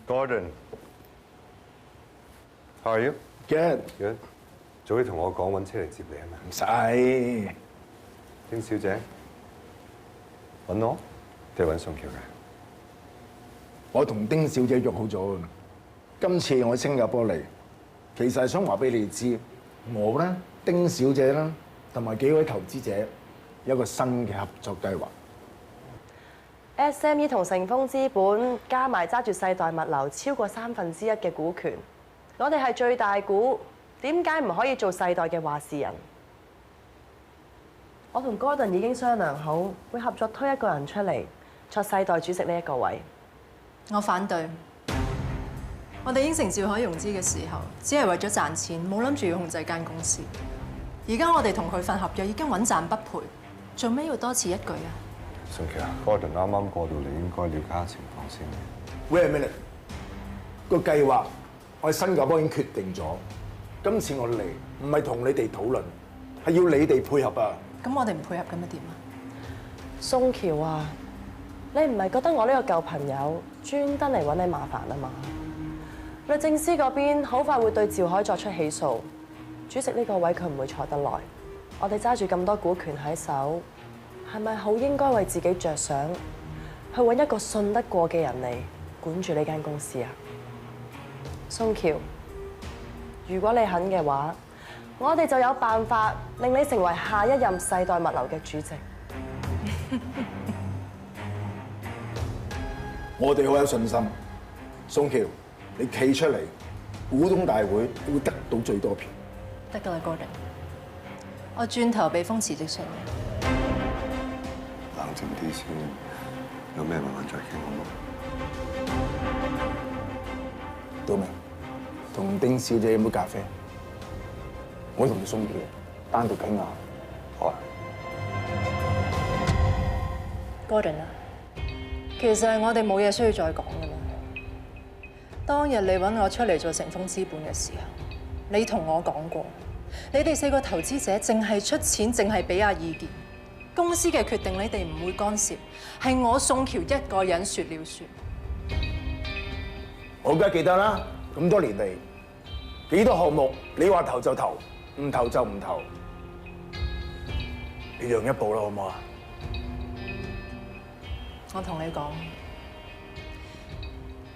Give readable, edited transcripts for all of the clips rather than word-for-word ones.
Gordon, how are you? Good， Good。早啲同我講揾車嚟接你啊嘛。唔使。丁小姐，揾我定係揾宋橋嘅？我同丁小姐約好咗，今次我喺新加坡嚟，其實係想話俾你哋知，我咧、丁小姐啦，同埋幾位投資者有一個新嘅合作計劃。SME 同成豐資本加埋揸住世代物流超過1/3嘅股權，我哋係最大股，點解唔可以做世代嘅話事人？我同 Gordon 已經商量好，會合作推一個人出嚟坐世代主席呢一個位。我反對。我哋應承趙海融資嘅時候，只係為咗賺錢，冇諗住要控制間公司。而家我哋同佢份合約已經穩賺不賠，做咩要多此一舉啊？宋橋，Gordon 啱啱過到嚟，應該了解下情況先。Wait a minute，個計劃我喺新加坡已經決定咗，今次我嚟唔係同你哋討論，係要你哋配合啊！咁我哋唔配合咁又點啊？宋橋啊，你唔係覺得我呢個舊朋友專登嚟揾你麻煩啊嘛？律政司嗰邊好快會對趙海作出起訴，主席呢個位佢唔會坐得耐。我哋揸住咁多股權喺手，係咪好應該為自己着想，去揾一個信得過嘅人嚟管住呢間公司啊？宋橋，如果你肯嘅話，我哋就有辦法令你成為下一任世代物流嘅主席。我哋好有信心，宋橋，你企出嚟，股東大會會得到最多票。得㗎啦 ，Gordon。我轉頭俾封辭職信你。冷靜啲先，有咩慢慢再傾好冇？道明，同丁小姐飲杯咖啡，我同宋橋單獨傾下。好啊。Gordon 啊，其實我哋冇嘢需要再講㗎啦。當日你揾我出嚟做成豐資本嘅時候，你同我講過，你哋4個投資者淨係出錢，淨係俾下意見，公司嘅決定你哋唔會干涉，係我宋橋一個人説了算。我梗係記得啦，咁多年嚟幾多項目，你話投就投，唔投就唔投，你讓一步啦，好唔好啊？我同你講，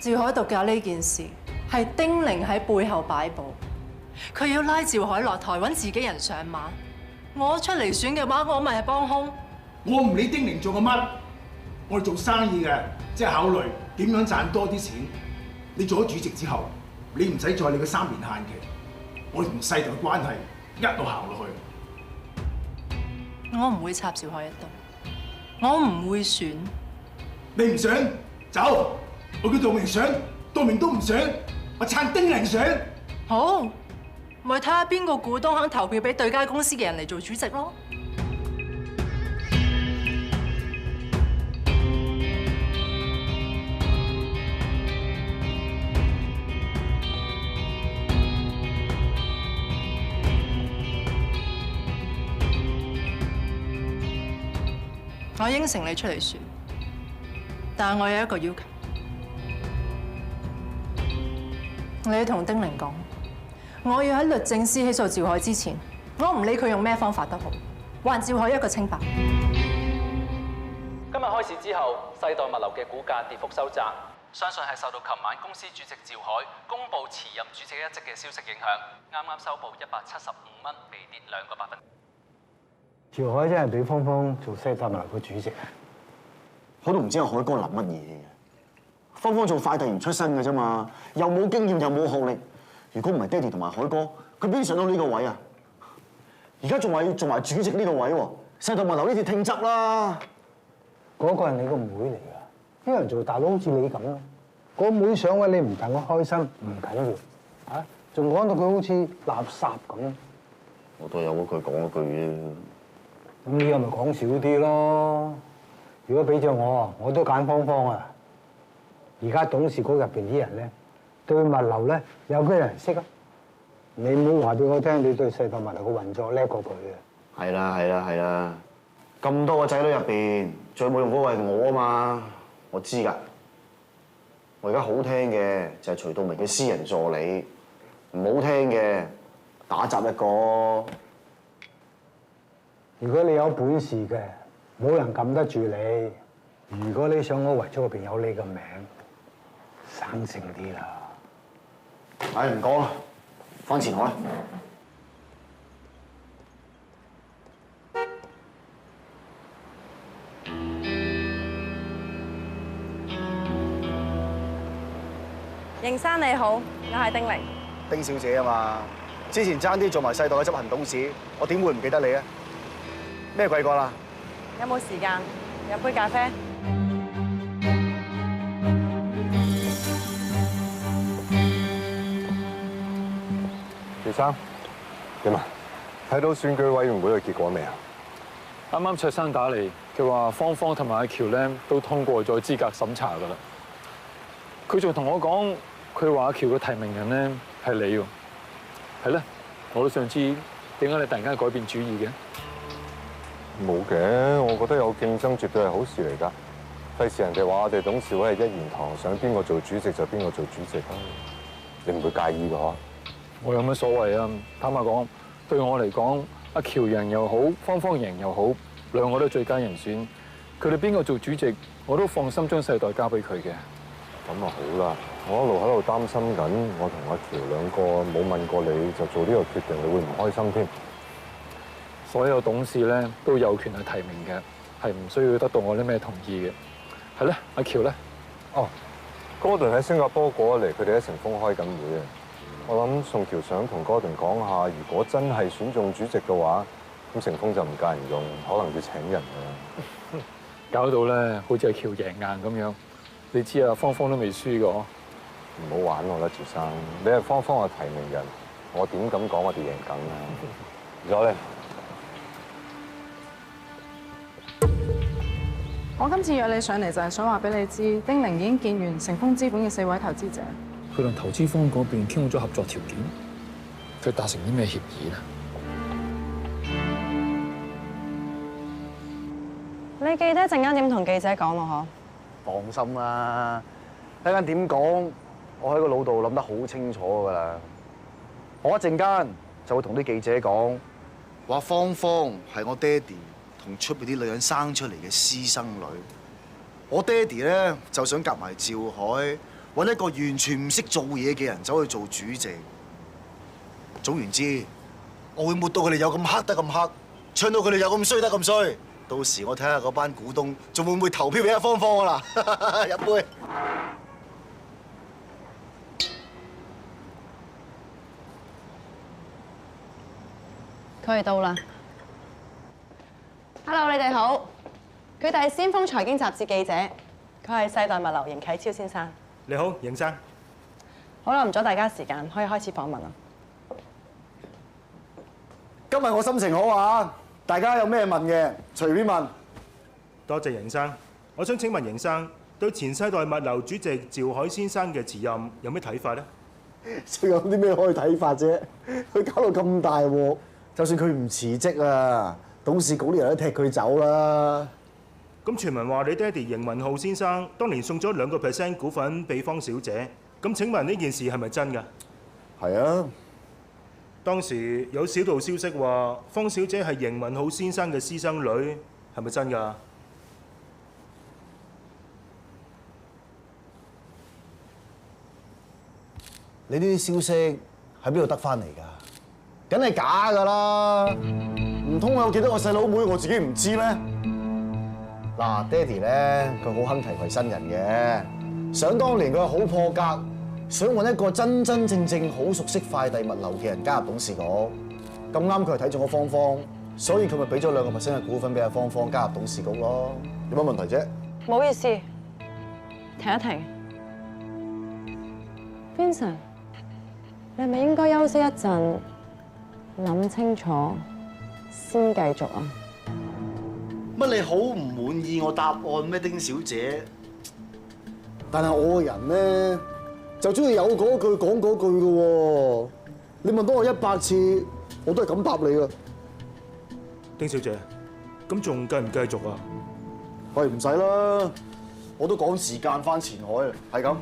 趙海毒駕呢件事係丁玲喺背後擺布，佢要拉趙海落台揾自己人上馬。我出嚟選嘅話，我咪係幫兇。我唔理丁玲做過乜，我哋做生意嘅，即係考慮點樣賺多啲錢。你做咗主席之後，你唔使再理個3年限期，我哋同世代嘅關係一路行落去。我唔會插趙海一刀，我唔會選。你唔想走，我叫道明想，道明都唔想，我撐丁玲想。好，咪睇下邊個股東肯投票俾對家公司嘅人嚟做主席咯。我應承你出嚟選，但係我有一個要求，你要同丁玲講，我要喺律政司起訴趙海之前，我唔理佢用咩方法都好，還趙海一個清白。今日開市之後，世代物流嘅股價跌幅收窄，相信係受到琴晚公司主席趙海公布辭任主席一職嘅消息影響，啱啱收報175蚊，微跌2個百分。趙海真係俾芳芳做世代物流嘅主席啊！我都唔知阿海哥諗乜嘢嘅。芳芳做快遞員出身嘅啫嘛，又冇經驗又冇學歷。如果唔係爹哋同埋海哥，佢邊上到呢個位啊？而家仲話要做埋主席呢個位喎，世代物流呢條聽執啦。嗰個係你個妹嚟㗎，邊人做大佬好似你咁咯？個妹上位你唔戥佢開心唔緊要，嚇仲講到佢好似垃圾咁。我都有嗰句講嗰句啫。咁呢個咪講少啲咯。如果俾咗我都揀芳芳啊。而家董事局入邊啲人咧，對物流咧有幾人識啊？你唔好話俾我聽，你對世代物流嘅運作叻過佢啊！係啦，咁多個仔女入邊，最冇用嗰個係我啊嘛，我知㗎。我而家好聽嘅就係徐道明嘅私人助理，唔好聽嘅打雜一個。如果你有本事嘅，冇人撳得住你。如果你想我遺囑入邊有你個名，生性啲啦。唉，唔講啦，翻前台。邢生你好，我係丁玲。丁小姐啊嘛，之前爭啲做埋世代嘅執行董事，我點會唔記得你啊？咩貴過啦？有冇時間飲杯咖啡？喬生，點啊？睇到選舉委員會嘅結果未啊？啱啱卓生打嚟，佢話芳芳同埋阿喬咧都通過咗資格審查㗎啦。佢仲同我講，佢話阿喬嘅提名人咧係你喎。係咧，我都想知點解你突然間改變主意嘅？冇嘅，我覺得有競爭絕對係好事嚟㗎。費事人哋話我哋董事會係一言堂，想邊個做主席就邊個做主席啦。你唔會介意㗎嗬？我有乜所謂啊？坦白講，對我嚟講，阿喬贏又好，芳芳贏又好，兩個都最佳人選。佢哋邊個做主席，我都放心將世代交俾佢嘅。咁啊好啦，我一路喺度擔心緊，我同阿喬兩個冇問過你就做呢個決定，你會唔開心添？所有董事咧都有權去提名嘅，係唔需要得到我啲咩同意嘅。係咧，阿喬咧？哦，哥頓喺新加坡過咗嚟，佢哋喺成峰開緊會啊！我諗宋喬想同哥頓講下，如果真係選中主席嘅話，咁成峰就唔夠人用，可能要請人㗎啦。搞到咧好似阿喬贏硬咁樣，你知啊，芳芳都未輸過。唔好玩我啦，趙生，你係芳芳嘅提名人，我點敢講我哋贏緊啊？咗咧。我今次約你上嚟就係想話俾你知，丁玲已經見完成峰資本嘅4位投資者。佢同投資方嗰邊傾好咗合作條件，佢達成啲咩協議咧？你記得陣間點同記者講咯，放心啦，一陣間點講，我喺個腦度諗得好清楚㗎啦。我一陣間就會同啲記者講，話芳芳係我爹哋同出邊啲女人生出嚟嘅私生女。我爹哋咧就想夾埋趙海，揾一個完全唔識做嘢嘅人走去做主席。總言之，我會抹到佢哋有咁黑得咁黑，唱到佢哋有咁衰得咁衰。到時我睇下嗰班股東仲會唔會投票俾阿芳芳啊啦！飲杯。佢哋到啦。Hello， 你哋好。佢哋係先鋒財經雜誌記者，佢係世代物流邢啟超先生。你好，邢生。好啦，唔阻大家時間，可以開始訪問啦。今日我心情好啊！大家有咩問嘅，隨便問。多謝邢生。我想請問邢生對前世代物流主席趙海先生嘅辭任有咩睇法咧？仲有啲咩可以睇法啫？佢搞到咁大鑊，就算佢唔辭職啊，董事局啲人都踢佢走啦。咁傳聞話你爹哋邢文浩先生當年送咗2% 股份俾方小姐，咁請問呢件事係咪真㗎？係啊。當時有小道消息話方小姐係邢文浩先生嘅私生女，係咪真㗎？你呢啲消息喺邊度得翻嚟㗎？梗係假㗎啦！唔通我有幾多個細佬妹我自己唔知咩？嗱，爹哋咧佢好肯提攜新人嘅，想當年佢係好破格，想揾一個真真正正好熟悉快遞物流嘅人加入董事局。咁啱佢係睇中我芳芳，所以佢咪俾咗2% 嘅股份俾阿芳芳加入董事局咯。有乜問題啫？唔好意思，停一停。Vincent， 你係咪應該休息一陣，諗清楚先繼續啊？乜你好唔滿意我答案咩，丁小姐？但係我個人咧就中意有嗰句講嗰句嘅喎。你問到我100次，我都係咁答你噶。丁小姐，咁仲繼唔繼續啊？喂，唔使啦，我都趕時間返前海啦，係咁。